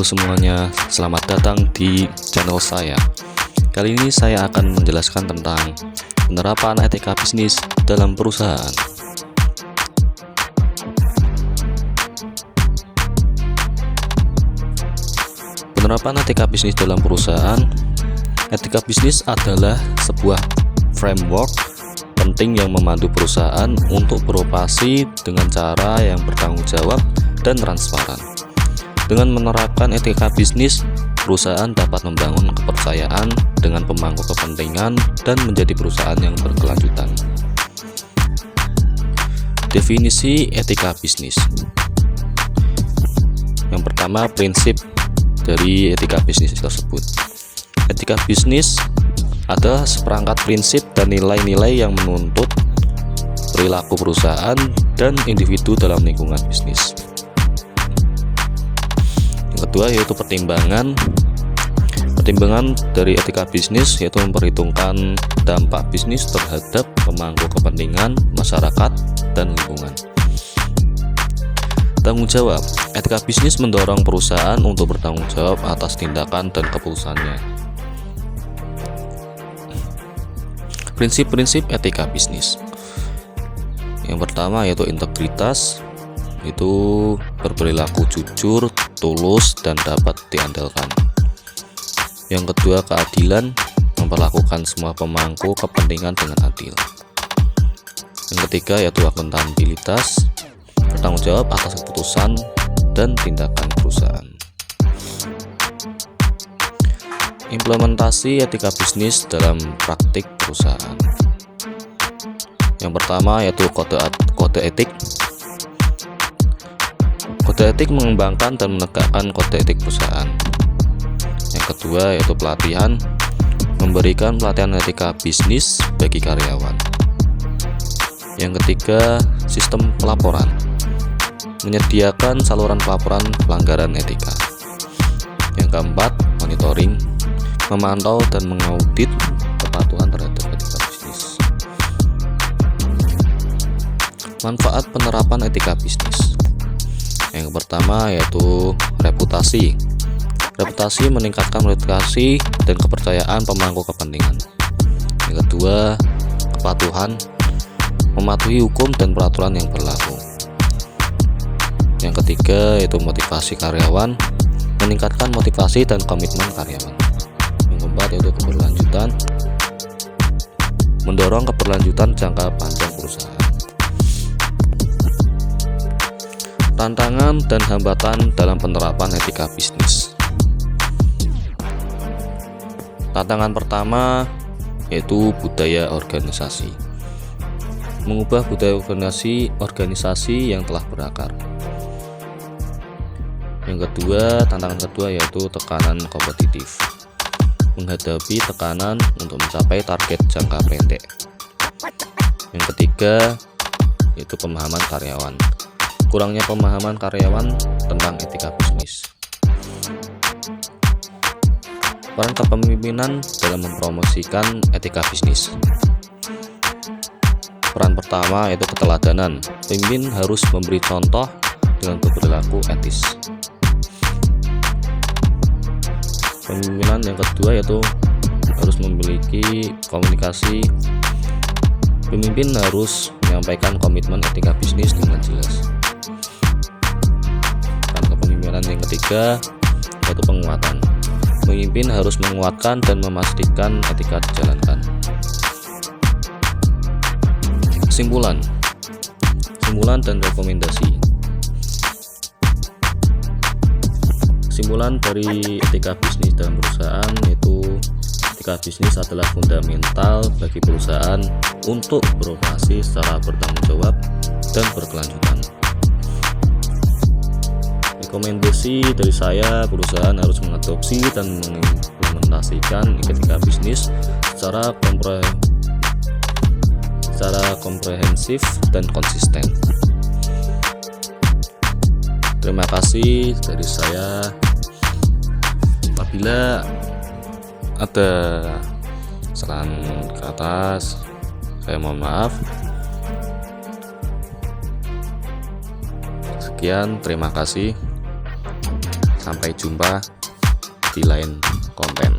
semuanya, selamat datang di channel saya. Kali ini saya akan menjelaskan tentang penerapan etika bisnis dalam perusahaan. Penerapan etika bisnis dalam perusahaan. Etika bisnis adalah sebuah framework penting yang memandu perusahaan untuk beroperasi dengan cara yang bertanggung jawab dan transparan. Dengan menerapkan etika bisnis, perusahaan dapat membangun kepercayaan dengan pemangku kepentingan dan menjadi perusahaan yang berkelanjutan. Definisi etika bisnis. Yang pertama, prinsip dari etika bisnis tersebut. Etika bisnis adalah seperangkat prinsip dan nilai-nilai yang menuntut perilaku perusahaan dan individu dalam lingkungan bisnis. Yang kedua yaitu pertimbangan dari etika bisnis, yaitu memperhitungkan dampak bisnis terhadap pemangku kepentingan, masyarakat, dan lingkungan. Tanggung jawab. Etika bisnis mendorong perusahaan untuk bertanggung jawab atas tindakan dan keputusannya. Prinsip-prinsip etika bisnis. Yang pertama yaitu integritas, itu berperilaku jujur, tulus, dan dapat diandalkan. Yang kedua, keadilan, memperlakukan semua pemangku kepentingan dengan adil. Yang ketiga yaitu akuntabilitas, bertanggung jawab atas keputusan dan tindakan perusahaan. Implementasi etika bisnis dalam praktik perusahaan. Yang pertama yaitu kode etik. Kode etik mengembangkan dan menegakkan kode etik perusahaan. Yang kedua yaitu pelatihan, memberikan pelatihan etika bisnis bagi karyawan. Yang ketiga, sistem pelaporan, menyediakan saluran pelaporan pelanggaran etika. Yang keempat, monitoring, memantau dan mengaudit kepatuhan terhadap etika bisnis. Manfaat penerapan etika bisnis. Yang pertama yaitu reputasi. Reputasi meningkatkan reputasi dan kepercayaan pemangku kepentingan. Yang kedua, kepatuhan, mematuhi hukum dan peraturan yang berlaku. Yang ketiga yaitu motivasi karyawan, meningkatkan motivasi dan komitmen karyawan. Yang keempat yaitu keberlanjutan, mendorong keberlanjutan jangka panjang perusahaan. Tantangan dan hambatan dalam penerapan etika bisnis. Tantangan pertama yaitu budaya organisasi. Mengubah budaya organisasi yang telah berakar. Yang kedua, tantangan kedua yaitu tekanan kompetitif. Menghadapi tekanan untuk mencapai target jangka pendek. Yang ketiga yaitu pemahaman karyawan. Kurangnya pemahaman karyawan tentang etika bisnis. Peran kepemimpinan dalam mempromosikan etika bisnis. Peran pertama yaitu keteladanan. Pemimpin harus memberi contoh dengan berperilaku etis. Pemimpinan yang kedua yaitu harus memiliki komunikasi. Pemimpin harus menyampaikan komitmen etika bisnis dengan jelas. Peran yang ketiga yaitu penguatan. Pemimpin harus menguatkan dan memastikan etika dijalankan. Kesimpulan dan rekomendasi. Kesimpulan dari etika bisnis dalam perusahaan yaitu etika bisnis adalah fundamental bagi perusahaan untuk beroperasi secara bertanggung jawab dan berkelanjutan. Rekomendasi dari saya, perusahaan harus mengadopsi dan mengimplementasikan etika bisnis secara komprehensif dan konsisten. Terima kasih dari saya. Apabila ada saran ke atas, saya mohon maaf. Sekian, terima kasih. Sampai jumpa di lain konten.